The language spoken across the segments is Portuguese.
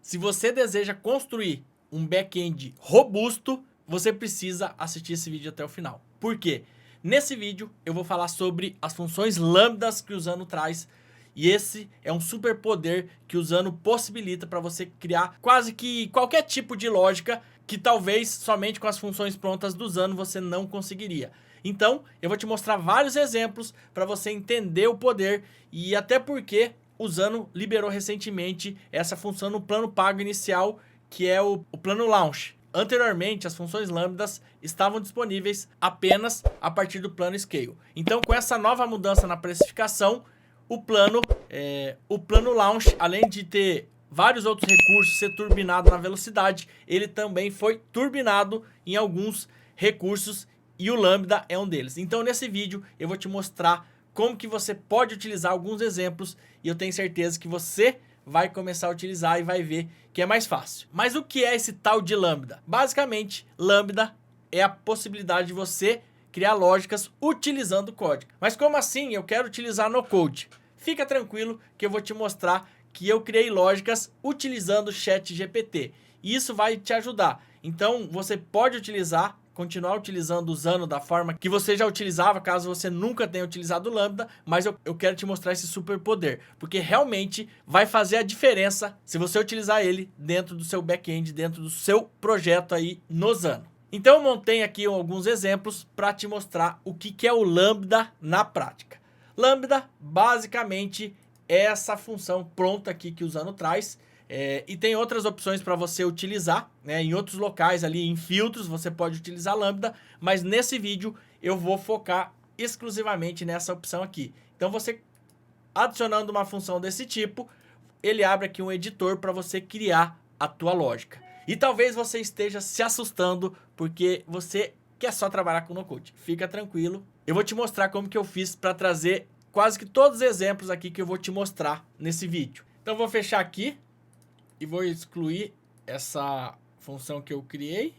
Se você deseja construir um back-end robusto, você precisa assistir esse vídeo até o final. Por quê? Nesse vídeo eu vou falar sobre as funções lambdas que o Usano traz. E esse é um super poder que o Usano possibilita para você criar quase que qualquer tipo de lógica que talvez somente com as funções prontas do Usano você não conseguiria. Então, eu vou te mostrar vários exemplos para você entender o poder e até porque o Usano liberou recentemente essa função no plano pago inicial, que é o plano Launch. Anteriormente, as funções lambdas estavam disponíveis apenas a partir do plano Scale. Então, com essa nova mudança na precificação, o plano Launch, além de ter vários outros recursos, ser turbinado na velocidade, ele também foi turbinado em alguns recursos e o Lambda é um deles. Então, nesse vídeo, eu vou te mostrar como que você pode utilizar alguns exemplos e eu tenho certeza que você vai começar a utilizar e vai ver que é mais fácil. Mas o que é esse tal de Lambda? Basicamente, Lambda é a possibilidade de você criar lógicas utilizando código. Mas como assim eu quero utilizar no code? Fica tranquilo que eu vou te mostrar que eu criei lógicas utilizando o ChatGPT. E isso vai te ajudar. Então, você pode continuar utilizando o Usano da forma que você já utilizava, caso você nunca tenha utilizado o Lambda, mas eu quero te mostrar esse super poder, porque realmente vai fazer a diferença se você utilizar ele dentro do seu back-end, dentro do seu projeto aí no Usano. Então eu montei aqui alguns exemplos para te mostrar o que é o Lambda na prática. Lambda basicamente é essa função pronta aqui que o Usano traz. E tem outras opções para você utilizar, né? Em outros locais ali, em filtros, você pode utilizar Lambda, mas nesse vídeo eu vou focar exclusivamente nessa opção aqui. Então você adicionando uma função desse tipo, ele abre aqui um editor para você criar a tua lógica. E talvez você esteja se assustando porque você quer só trabalhar com no-code. Fica tranquilo, eu vou te mostrar como que eu fiz para trazer quase que todos os exemplos aqui que eu vou te mostrar nesse vídeo. Então vou fechar aqui e vou excluir essa função que eu criei.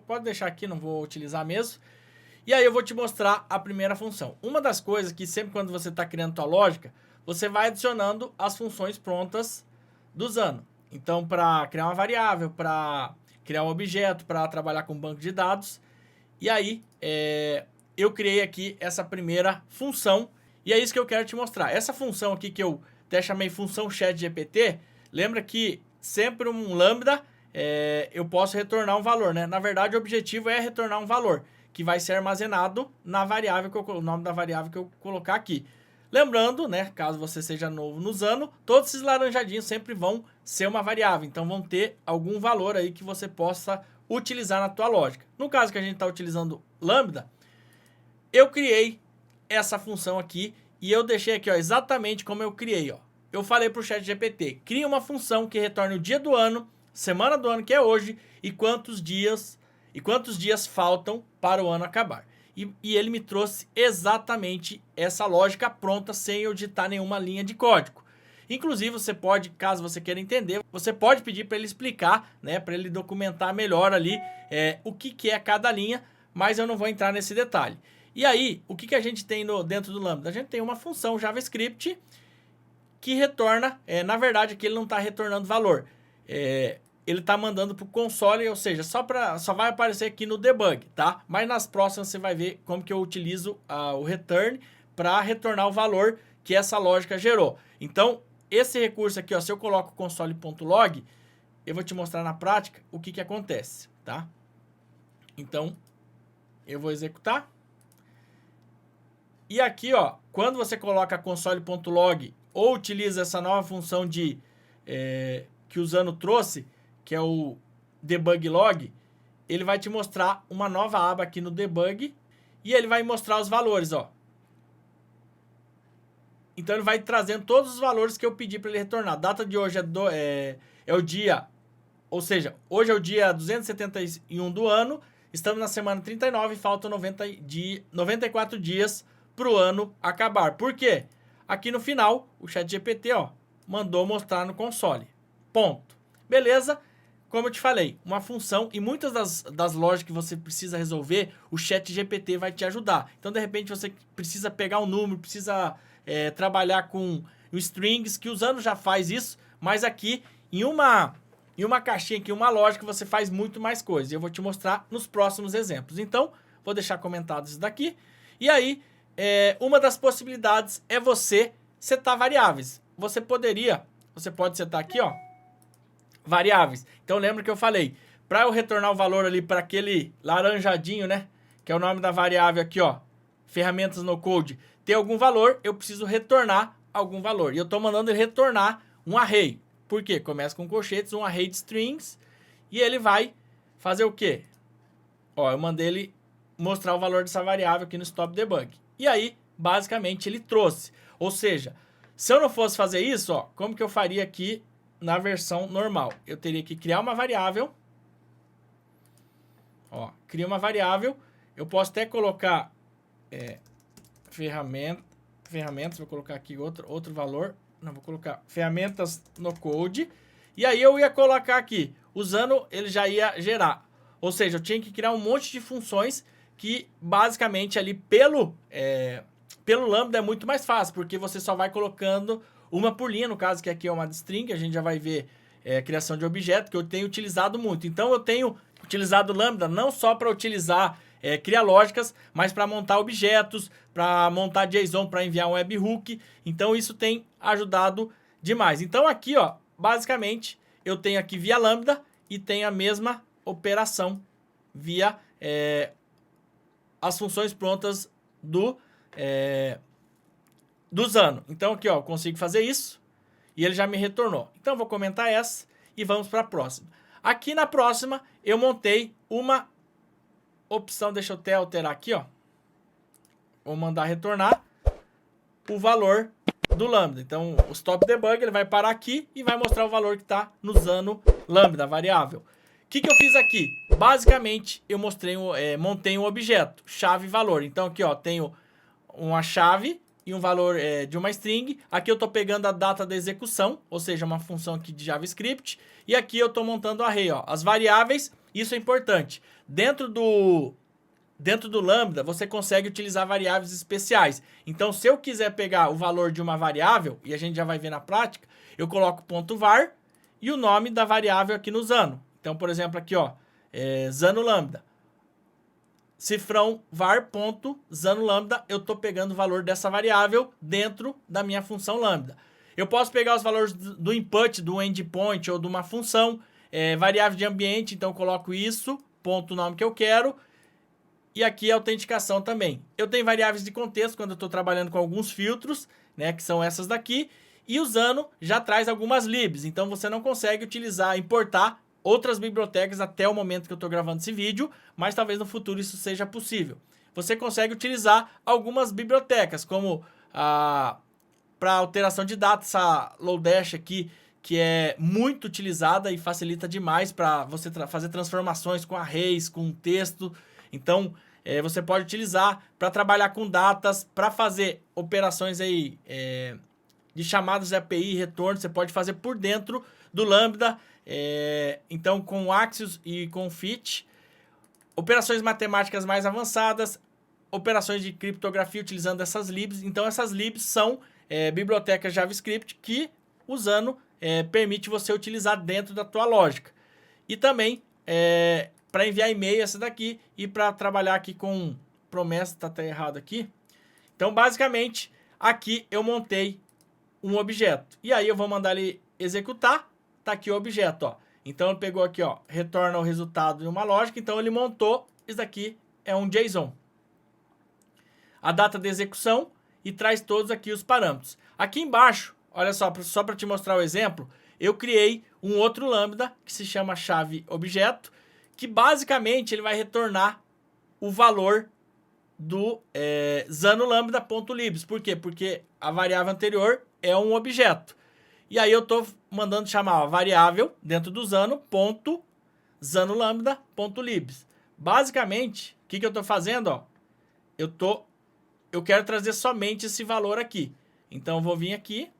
Pode deixar aqui, não vou utilizar mesmo. E aí eu vou te mostrar a primeira função. Uma das coisas que sempre quando você está criando tua lógica, você vai adicionando as funções prontas do Usano. Então, para criar uma variável, para criar um objeto, para trabalhar com banco de dados. E aí, eu criei aqui essa primeira função. E é isso que eu quero te mostrar. Essa função aqui que eu até chamei função ChatGPT, lembra que sempre um lambda, eu posso retornar um valor, né? Na verdade, o objetivo é retornar um valor, que vai ser armazenado na variável, o nome da variável que eu colocar aqui. Lembrando, né, caso você seja novo no Usano, todos esses laranjadinhos sempre vão ser uma variável. Então, vão ter algum valor aí que você possa utilizar na tua lógica. No caso que a gente está utilizando lambda, eu criei essa função aqui e eu deixei aqui, ó, exatamente como eu criei, ó. Eu falei para o ChatGPT, cria uma função que retorne o dia do ano, semana do ano que é hoje e quantos dias faltam para o ano acabar. E ele me trouxe exatamente essa lógica pronta sem eu digitar nenhuma linha de código. Inclusive você pode, caso você queira entender, você pode pedir para ele explicar, né, para ele documentar melhor ali o que é cada linha, mas eu não vou entrar nesse detalhe. E aí, o que a gente tem dentro do Lambda? A gente tem uma função JavaScript que retorna, na verdade aqui ele não está retornando valor, ele está mandando para o console, ou seja, só vai aparecer aqui no debug, tá? Mas nas próximas você vai ver como que eu utilizo o return para retornar o valor que essa lógica gerou. Então, esse recurso aqui, ó, se eu coloco console.log, eu vou te mostrar na prática o que acontece, tá? Então, eu vou executar. E aqui, ó, quando você coloca console.log ou utiliza essa nova função que o Usano trouxe, que é o debug log, ele vai te mostrar uma nova aba aqui no debug e ele vai mostrar os valores, ó. Então ele vai trazendo todos os valores que eu pedi para ele retornar. A data de hoje é o dia, ou seja, hoje é o dia 271 do ano, estamos na semana 39 e faltam 94 dias para o ano acabar. Por quê? Aqui no final, o ChatGPT, ó, mandou mostrar no console. Ponto. Beleza? Como eu te falei, uma função e muitas das lógicas que você precisa resolver, o ChatGPT vai te ajudar. Então, de repente, você precisa pegar um número, precisa trabalhar com strings, que o Usano já faz isso, mas aqui, Em uma caixinha aqui, uma lógica, você faz muito mais coisas. E eu vou te mostrar nos próximos exemplos. Então, vou deixar comentado isso daqui. E aí, uma das possibilidades é você setar variáveis. Você pode setar aqui, ó, variáveis. Então, lembra que eu falei, para eu retornar o valor ali para aquele laranjadinho, né, que é o nome da variável aqui, ó, ferramentas no code, ter algum valor, eu preciso retornar algum valor. E eu estou mandando ele retornar um array. Por quê? Começa com colchetes, um array de strings, e ele vai fazer o quê? Ó, eu mandei ele mostrar o valor dessa variável aqui no stop debug. E aí, basicamente, ele trouxe. Ou seja, se eu não fosse fazer isso, ó, como que eu faria aqui na versão normal? Eu teria que criar uma variável. Ó, cria uma variável. Eu posso até colocar ferramentas, vou colocar aqui outro valor. Não, vou colocar ferramentas no code. E aí eu ia colocar aqui, usando, ele já ia gerar. Ou seja, eu tinha que criar um monte de funções que basicamente ali pelo Lambda é muito mais fácil, porque você só vai colocando uma por linha, no caso que aqui é uma string, a gente já vai ver criação de objeto, que eu tenho utilizado muito. Então eu tenho utilizado o Lambda não só para utilizar criar lógicas, mas para montar objetos, para montar JSON, para enviar um webhook. Então isso tem ajudado demais. Então aqui, ó, basicamente eu tenho aqui via Lambda e tenho a mesma operação via as funções prontas do Zano. Então aqui, ó, eu consigo fazer isso e ele já me retornou. Então eu vou comentar essa e vamos para a próxima. Aqui na próxima eu montei uma opção, deixa eu até alterar aqui, ó. Vou mandar retornar o valor do Lambda. Então, o stop debug, ele vai parar aqui e vai mostrar o valor que está no Zano Lambda, variável. O que eu fiz aqui? Basicamente, eu montei um objeto, chave e valor. Então, aqui, ó, tenho uma chave e um valor de uma string. Aqui eu estou pegando a data da execução, ou seja, uma função aqui de JavaScript. E aqui eu estou montando o array, ó. As variáveis, isso é importante. Dentro do Lambda, você consegue utilizar variáveis especiais. Então, se eu quiser pegar o valor de uma variável, e a gente já vai ver na prática, eu coloco .var e o nome da variável aqui no Zano. Então, por exemplo, aqui, ó, Zano Lambda. Cifrão var.Zano Lambda, eu estou pegando o valor dessa variável dentro da minha função Lambda. Eu posso pegar os valores do input, do endpoint ou de uma função, variável de ambiente, então eu coloco isso, ponto nome que eu quero, e aqui a autenticação também. Eu tenho variáveis de contexto quando eu estou trabalhando com alguns filtros, né, que são essas daqui, e o Zano já traz algumas libs, então você não consegue importar outras bibliotecas até o momento que eu estou gravando esse vídeo, mas talvez no futuro isso seja possível. Você consegue utilizar algumas bibliotecas, como para alteração de dados, essa Lodash aqui, que é muito utilizada e facilita demais para você fazer transformações com arrays, com texto. Então, você pode utilizar para trabalhar com datas, para fazer operações aí, de chamadas de API, retorno, você pode fazer por dentro do Lambda. Então, com Axios e com Fit, operações matemáticas mais avançadas, operações de criptografia utilizando essas libs. Então, essas libs são bibliotecas JavaScript que o Zano permite você utilizar dentro da tua lógica. E também para enviar e-mail essa daqui e para trabalhar aqui com promessa, tá até errado aqui. Então, basicamente, aqui eu montei um objeto. E aí eu vou mandar ele executar. Tá aqui o objeto, ó. Então ele pegou aqui, ó, retorna o resultado de uma lógica. Então ele montou, isso daqui é um JSON. A data de execução e traz todos aqui os parâmetros. Aqui embaixo, olha só para te mostrar o exemplo, eu criei um outro Lambda que se chama chave objeto, que basicamente ele vai retornar o valor do Zano Lambda.libs. Por quê? Porque a variável anterior é um objeto. E aí eu estou mandando chamar a variável dentro do Zano, .Zano Lambda.libs. Basicamente, o que eu estou fazendo? Ó, eu quero trazer somente esse valor aqui. Então eu vou vir aqui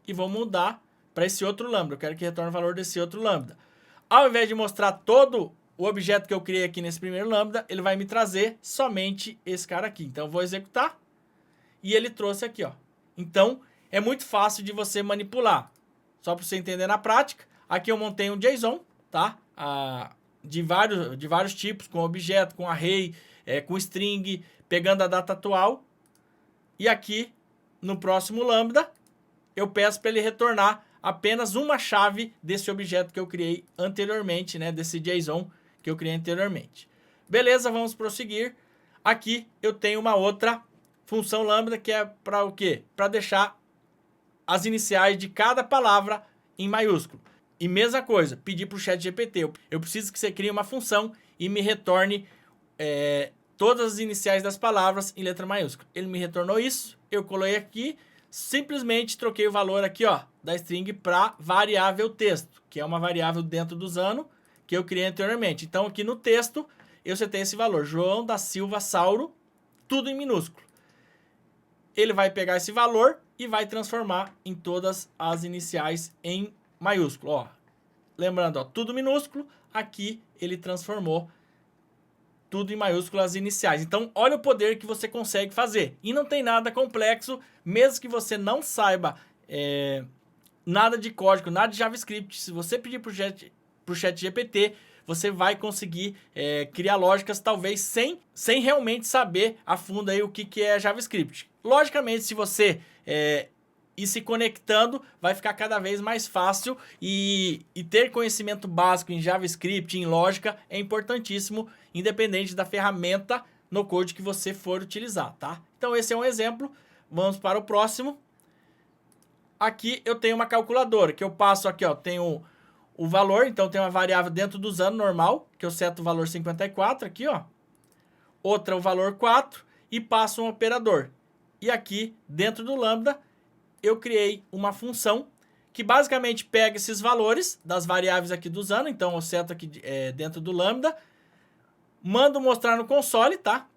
e vou mudar para esse outro Lambda. Eu quero que retorne o valor desse outro Lambda. Ao invés de mostrar todo o objeto que eu criei aqui nesse primeiro Lambda, ele vai me trazer somente esse cara aqui. Então eu vou executar e ele trouxe aqui, ó. Então é muito fácil de você manipular. Só para você entender na prática, Aqui eu montei um JSON, tá? De vários tipos, com objeto, com array, com string, pegando a data atual. E aqui, no próximo lambda, eu peço para ele retornar apenas uma chave desse objeto que eu criei anteriormente, né? Desse JSON que eu criei anteriormente. Beleza, vamos prosseguir. Aqui eu tenho uma outra função lambda que é para o quê? Para deixar as iniciais de cada palavra em maiúsculo. E mesma coisa, pedir para o ChatGPT. Eu preciso que você crie uma função e me retorne todas as iniciais das palavras em letra maiúscula. Ele me retornou isso, eu coloquei aqui, simplesmente troquei o valor aqui, ó, da string para variável texto, que é uma variável dentro do Usano que eu criei anteriormente. Então aqui no texto eu setei esse valor, João da Silva Sauro, tudo em minúsculo. Ele vai pegar esse valor e vai transformar em todas as iniciais em maiúsculo, ó. Lembrando, ó, tudo minúsculo, aqui ele transformou tudo em maiúsculo as iniciais. Então, olha o poder que você consegue fazer. E não tem nada complexo, mesmo que você não saiba nada de código, nada de JavaScript. Se você pedir para o ChatGPT, você vai conseguir criar lógicas, talvez sem realmente saber a fundo aí o que é JavaScript. Logicamente, se você ir se conectando, vai ficar cada vez mais fácil e ter conhecimento básico em JavaScript, em lógica, é importantíssimo, independente da ferramenta no code que você for utilizar, tá? Então esse é um exemplo, vamos para o próximo. Aqui eu tenho uma calculadora, que eu passo aqui, ó, tenho o valor, então tem uma variável dentro do Usano normal, que eu seto o valor 54 aqui, ó. Outra o valor 4 e passo um operador. E aqui, dentro do lambda, eu criei uma função que basicamente pega esses valores das variáveis aqui do Usano, então eu seto aqui dentro do lambda, mando mostrar no console, tá?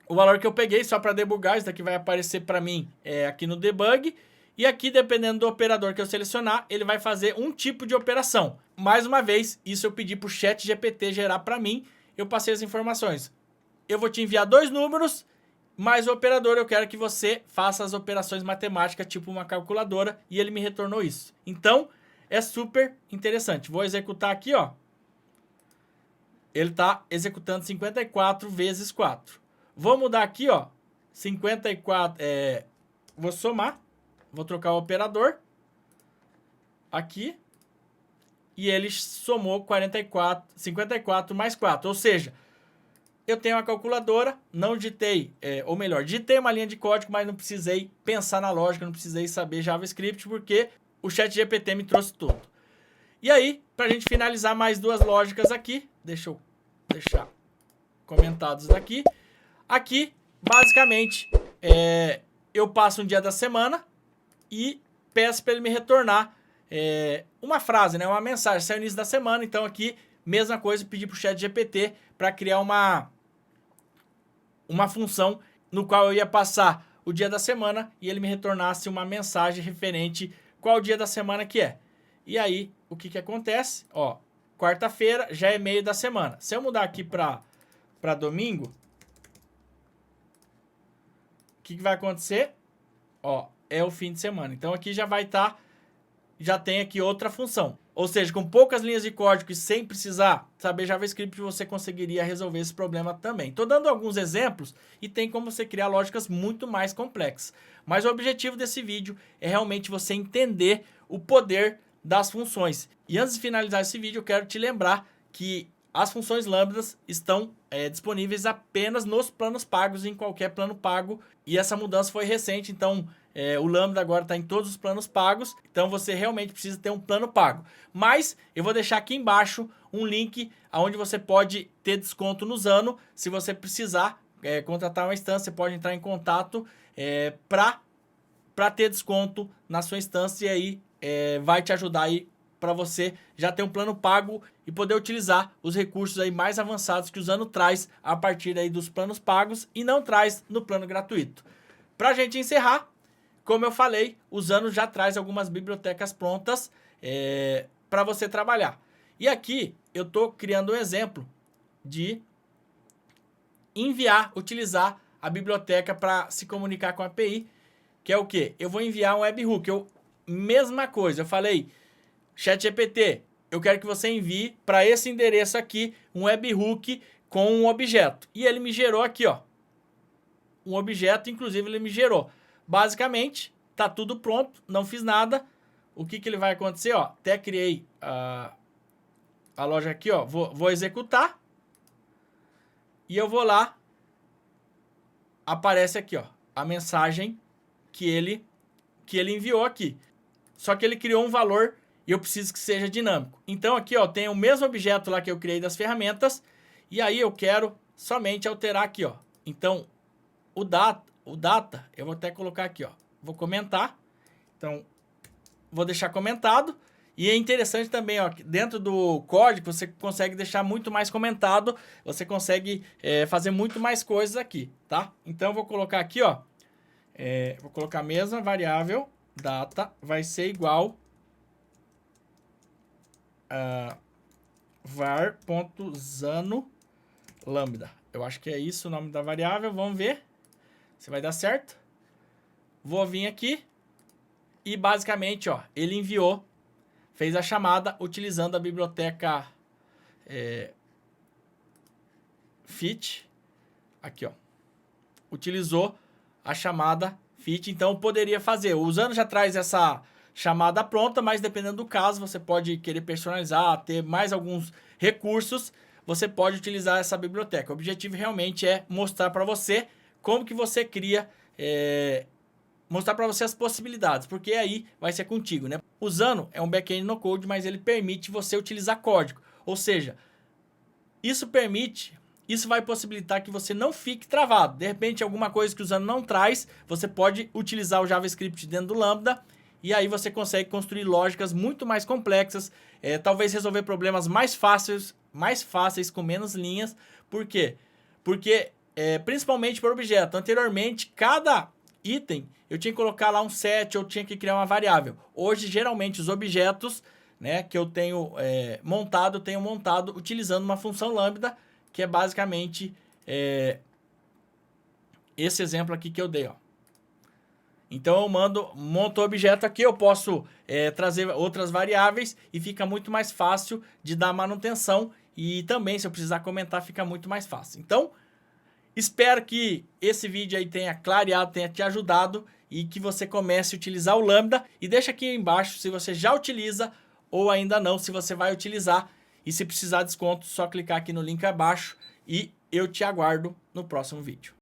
O valor que eu peguei só para debugar, isso daqui vai aparecer para mim aqui no debug. E aqui, dependendo do operador que eu selecionar, ele vai fazer um tipo de operação. Mais uma vez, isso eu pedi para o ChatGPT gerar para mim, eu passei as informações. Eu vou te enviar 2 números, mais o operador eu quero que você faça as operações matemáticas, tipo uma calculadora, e ele me retornou isso. Então, é super interessante. Vou executar aqui, ó. Ele está executando 54 vezes 4. Vou mudar aqui, ó. 54, vou somar. Vou trocar o operador. Aqui. E ele somou 54 mais 4. Ou seja, eu tenho uma calculadora, não digitei, ou melhor, digitei uma linha de código, mas não precisei pensar na lógica, não precisei saber JavaScript, porque o ChatGPT me trouxe tudo. E aí, para a gente finalizar mais 2 lógicas aqui, deixa eu deixar comentados aqui. Aqui, basicamente, eu passo um dia da semana e peço para ele me retornar uma frase, né, uma mensagem, saiu no início da semana. Então aqui, mesma coisa, pedi para o ChatGPT para criar uma função no qual eu ia passar o dia da semana e ele me retornasse uma mensagem referente qual dia da semana que é. E aí, o que acontece? Ó, quarta-feira já é meio da semana. Se eu mudar aqui para domingo, o que vai acontecer? Ó, é o fim de semana. Então aqui já vai estar, já tem aqui outra função. Ou seja, com poucas linhas de código e sem precisar saber JavaScript, você conseguiria resolver esse problema também. Estou dando alguns exemplos e tem como você criar lógicas muito mais complexas. Mas o objetivo desse vídeo é realmente você entender o poder das funções. E antes de finalizar esse vídeo, eu quero te lembrar que as funções lambdas estão disponíveis apenas nos planos pagos, em qualquer plano pago. E essa mudança foi recente, então o lambda agora está em todos os planos pagos. Então você realmente precisa ter um plano pago. Mas eu vou deixar aqui embaixo um link onde você pode ter desconto no Usano. Se você precisar contratar uma instância, você pode entrar em contato para ter desconto na sua instância. E aí vai te ajudar aí para você já ter um plano pago e poder utilizar os recursos aí mais avançados que o Usano traz a partir aí dos planos pagos e não traz no plano gratuito. Para a gente encerrar, como eu falei, o Usano já traz algumas bibliotecas prontas para você trabalhar. E aqui eu estou criando um exemplo de utilizar a biblioteca para se comunicar com a API, que é o quê? Eu vou enviar um webhook. Mesma coisa, eu falei, ChatGPT, eu quero que você envie para esse endereço aqui um webhook com um objeto. E ele me gerou aqui, ó, um objeto, inclusive ele me gerou. Basicamente, tá tudo pronto, não fiz nada. O que ele vai acontecer, ó, até criei a loja aqui, ó, vou executar. E eu vou lá, aparece aqui, ó, a mensagem que ele enviou aqui. Só que ele criou um valor e eu preciso que seja dinâmico. Então aqui, ó, tem o mesmo objeto lá que eu criei das ferramentas. E aí eu quero somente alterar aqui, ó. Então, o data, eu vou até colocar aqui, ó. Vou comentar. Então, vou deixar comentado. E é interessante também, ó, dentro do código você consegue deixar muito mais comentado. Você consegue fazer muito mais coisas aqui, tá? Então, eu vou colocar aqui, ó. Vou colocar a mesma variável, data, vai ser igual a var.zano lambda. Eu acho que é isso o nome da variável. Vamos ver se vai dar certo. Vou vir aqui e basicamente, ó, ele enviou, fez a chamada utilizando a biblioteca fit. Aqui, ó. Utilizou a chamada fit, então poderia fazer. O Zano já traz essa chamada pronta, mas dependendo do caso, você pode querer personalizar, ter mais alguns recursos, você pode utilizar essa biblioteca. O objetivo realmente é mostrar para você como que você cria, mostrar para você as possibilidades, porque aí vai ser contigo, né? O Zano é um back-end no code, mas ele permite você utilizar código, ou seja, isso vai possibilitar que você não fique travado. De repente, alguma coisa que o Zano não traz, você pode utilizar o JavaScript dentro do Lambda e aí você consegue construir lógicas muito mais complexas, talvez resolver problemas mais fáceis com menos linhas. Por quê? Porque, principalmente por objeto, anteriormente, cada item eu tinha que colocar lá um set ou tinha que criar uma variável. Hoje, geralmente, os objetos, né, que eu tenho tenho montado utilizando uma função lambda, que é basicamente esse exemplo aqui que eu dei, ó. Então eu monto o objeto aqui, eu posso trazer outras variáveis e fica muito mais fácil de dar manutenção e também, se eu precisar comentar, fica muito mais fácil. Então, espero que esse vídeo aí tenha clareado, tenha te ajudado e que você comece a utilizar o Lambda. E deixa aqui embaixo se você já utiliza ou ainda não, se você vai utilizar. E se precisar de desconto, só clicar aqui no link abaixo e eu te aguardo no próximo vídeo.